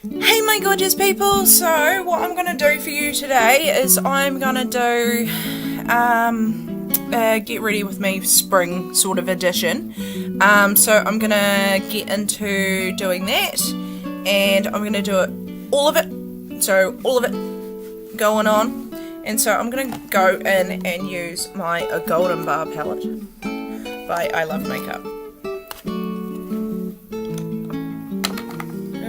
Hey my gorgeous people, so what I'm going to do for you today is I'm going to do Get Ready With Me spring sort of edition. So I'm going to get into doing that and I'm going to do it, all of it, so all of it going on. And so I'm going to go in and use my Golden Bar palette by I Love Makeup.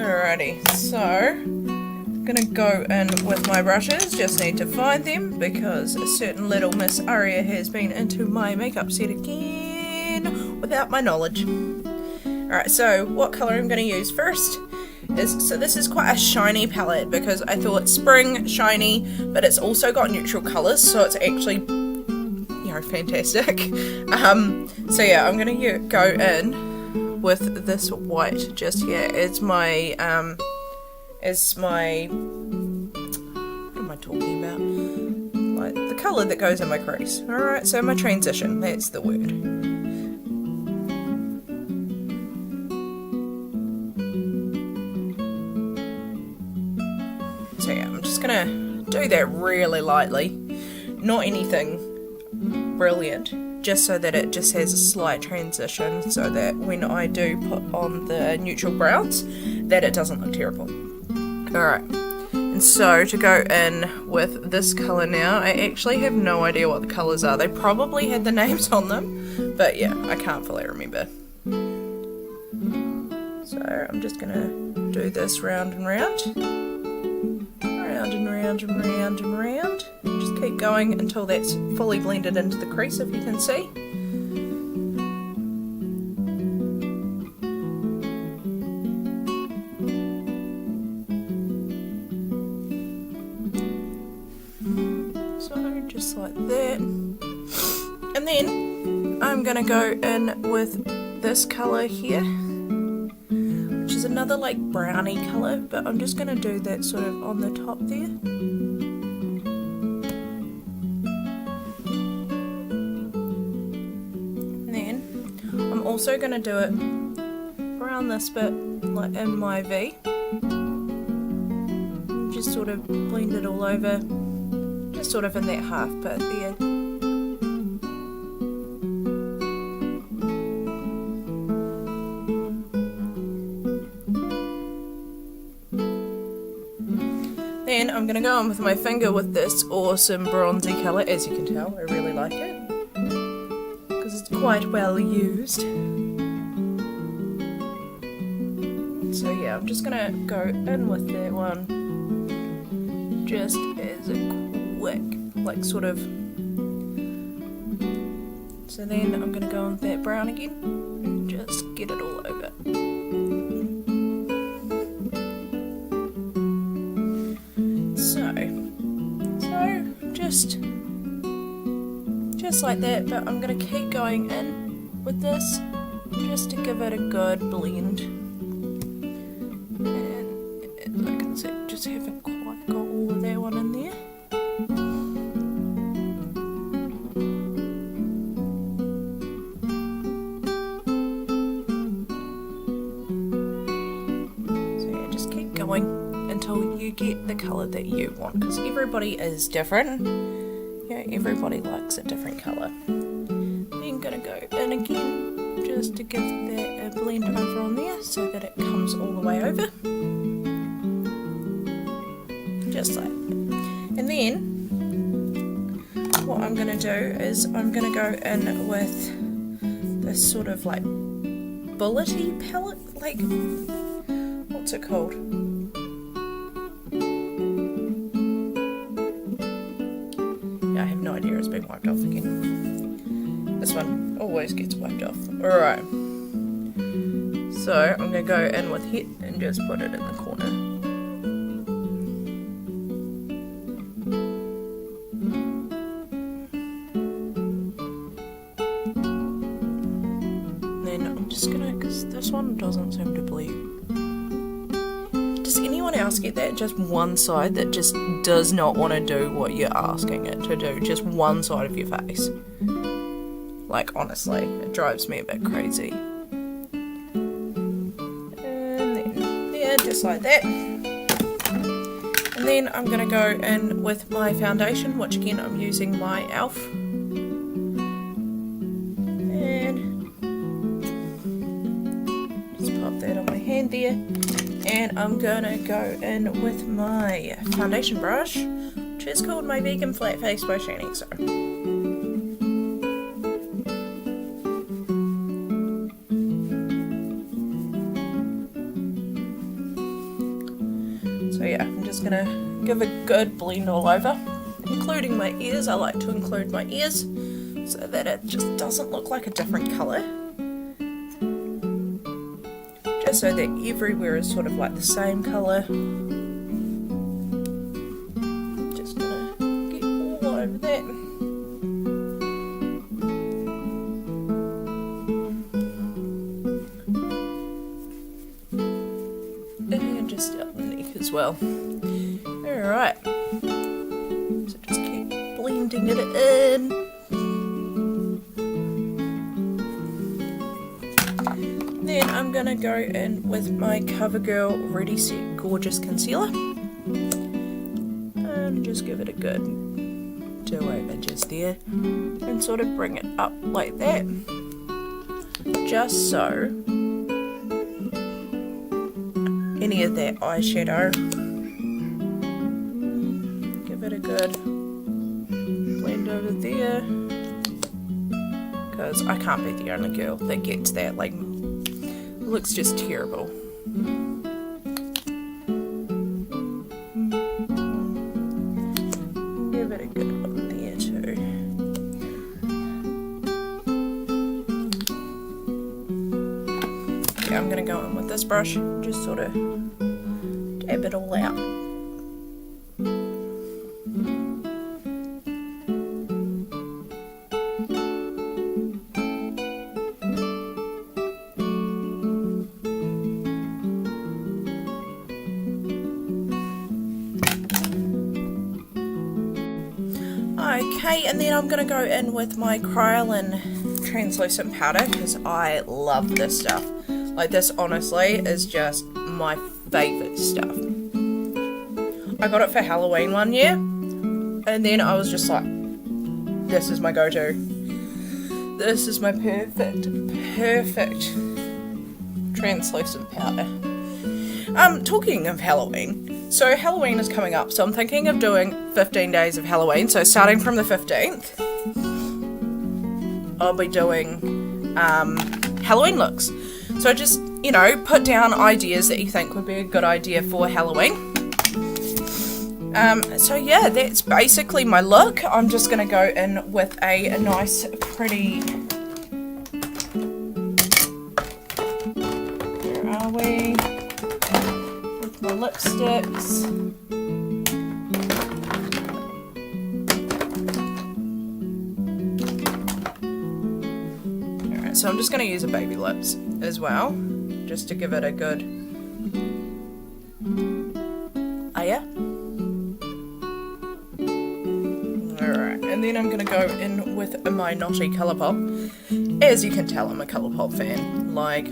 Alrighty, so I'm gonna go in with my brushes, just need to find them because a certain little Miss Aria has been into my makeup set again without my knowledge. Alright, so what colour I'm gonna use first is, so this is quite a shiny palette because I thought spring, shiny, but it's also got neutral colours, so it's actually, you know, fantastic. So yeah, I'm gonna go in with this white just here as my what am I talking about? Like the colour that goes in my crease. Alright, so my transition, that's the word. So yeah, I'm just gonna do that really lightly. Not anything brilliant, just so that it just has a slight transition so that when I do put on the neutral browns that it doesn't look terrible. Alright, and so to go in with this colour now, I actually have no idea what the colours are. They probably had the names on them, but yeah, I can't fully remember. So I'm just gonna do this round and round. Round and round and round and round. Just keep going until that's fully blended into the crease, if you can see. So just like that. And then I'm gonna go in with this colour here, which is another like browny colour, but I'm just gonna do that sort of on the top there. Also going to do it around this bit, like in my V. Just sort of blend it all over, just sort of in that half bit there. Then I'm going to go on with my finger with this awesome bronzy colour. As you can tell, I really like it. It's quite well used. So yeah, I'm just gonna go in with that one just as a quick, like sort of. So then I'm gonna go on with that brown again and just get it all over. So just like that, but I'm going to keep going in with this just to give it a good blend. And as I can see, just haven't quite got all of that one in there. So yeah, just keep going until you get the colour that you want, because everybody is different. Yeah, everybody likes a different colour. Then I'm going to go in again just to give that a blend over on there so that it comes all the way over. Just like that. And then what I'm going to do is I'm going to go in with this sort of like bullety palette, like, what's it called? I have no idea, it's been wiped off again. This one always gets wiped off. Alright. So I'm going to go in with it and just put it in the corner. And then I'm just going to, because this one doesn't seem to bleed. Does anyone else get that? Just one side that just does not want to do what you're asking it to do. Just one side of your face. Like, honestly, it drives me a bit crazy. And then, yeah, just just like that. And then I'm going to go in with my foundation, which again I'm using my e.l.f. And just pop that on my hand there. And I'm going to go in with my foundation brush, which is called my Vegan Flat Face by Shining Star. So yeah, I'm just going to give a good blend all over, including my ears. I like to include my ears so that it just doesn't look like a different colour. Just so that everywhere is sort of like the same colour. Just going to get all over that. And just up the neck as well. Alright, so just keep blending it in. Then I'm going to go in with my CoverGirl Ready Set Gorgeous Concealer. And just give it a good do over just there. And sort of bring it up like that. Just so any of that eyeshadow, give it a good blend over there, because I can't be the only girl that gets that, like, it looks just terrible. Give it a good one there too. Yeah, I'm going to go in with this brush, just sort of dab it all out. Okay, and then I'm going to go in with my Kryolan translucent powder, because I love this stuff. Like, this honestly is just my favourite stuff. I got it for Halloween one year, and then I was just like, this is my go-to. This is my perfect translucent powder. Talking of Halloween, so Halloween is coming up, so I'm thinking of doing 15 days of Halloween. So starting from the 15th, I'll be doing Halloween looks. So just, you know, put down ideas that you think would be a good idea for Halloween. So yeah, that's basically my look. I'm just going to go in with a nice, pretty... Where are we? With my lipsticks. Alright, so I'm just going to use a baby lips as well, just to give it a good... Oh yeah? Alright, and then I'm going to go in with my Naughty Colourpop. As you can tell, I'm a Colourpop fan. Like,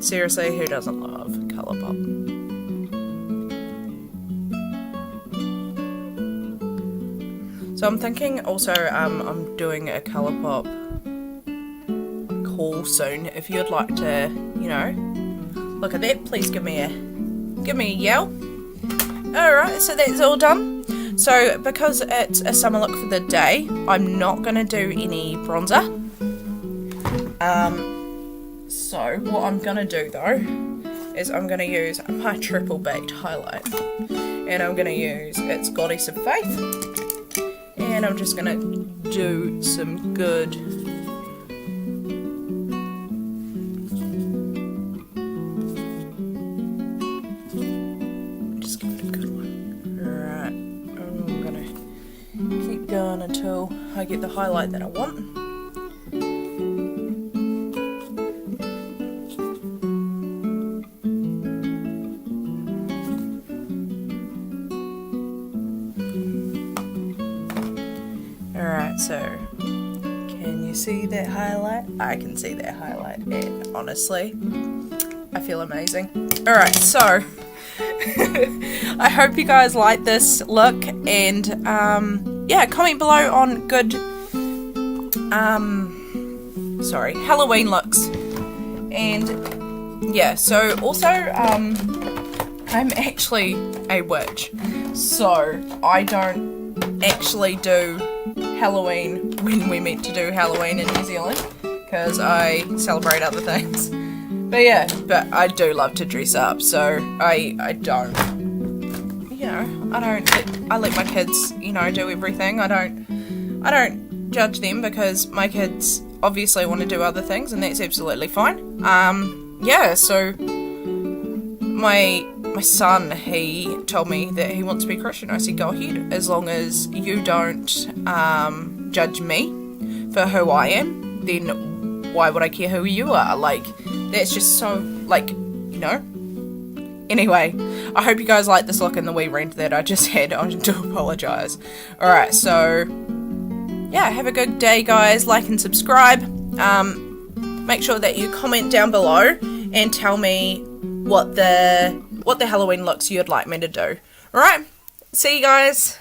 seriously, who doesn't love Colourpop? So I'm thinking also, I'm doing a Colourpop haul soon. If you'd like to, you know, look at that, please give me a yell. Alright, so that's all done. So because it's a summer look for the day, I'm not going to do any bronzer. So what I'm going to do though, is I'm going to use my Triple Baked highlight. And I'm going to use its Goddess of Faith. And I'm just going to do some good... Just give it a good one. Alright, I'm going to keep going until I get the highlight that I want. Alright, so can you see that highlight? I can see that highlight, and honestly, I feel amazing. Alright, so I hope you guys like this look, and yeah, comment below on good Halloween looks. And yeah, so also I'm actually a witch, so I don't actually do Halloween when we're meant to do Halloween in New Zealand, because I celebrate other things. But yeah, but I do love to dress up, so I don't, you know, I let my kids, you know, do everything. I don't judge them, because my kids obviously want to do other things, and that's absolutely fine. Yeah, so my son, he told me that he wants to be Christian. I said, go ahead, as long as you don't judge me for who I am, then why would I care who you are? Like, that's just so, like, you know. Anyway, I hope you guys like this look and the wee rant that I just had. I do apologise. Alright, so yeah, have a good day, guys. Like and subscribe. Make sure that you comment down below and tell me what the Halloween looks you'd like me to do. Alright, see you guys.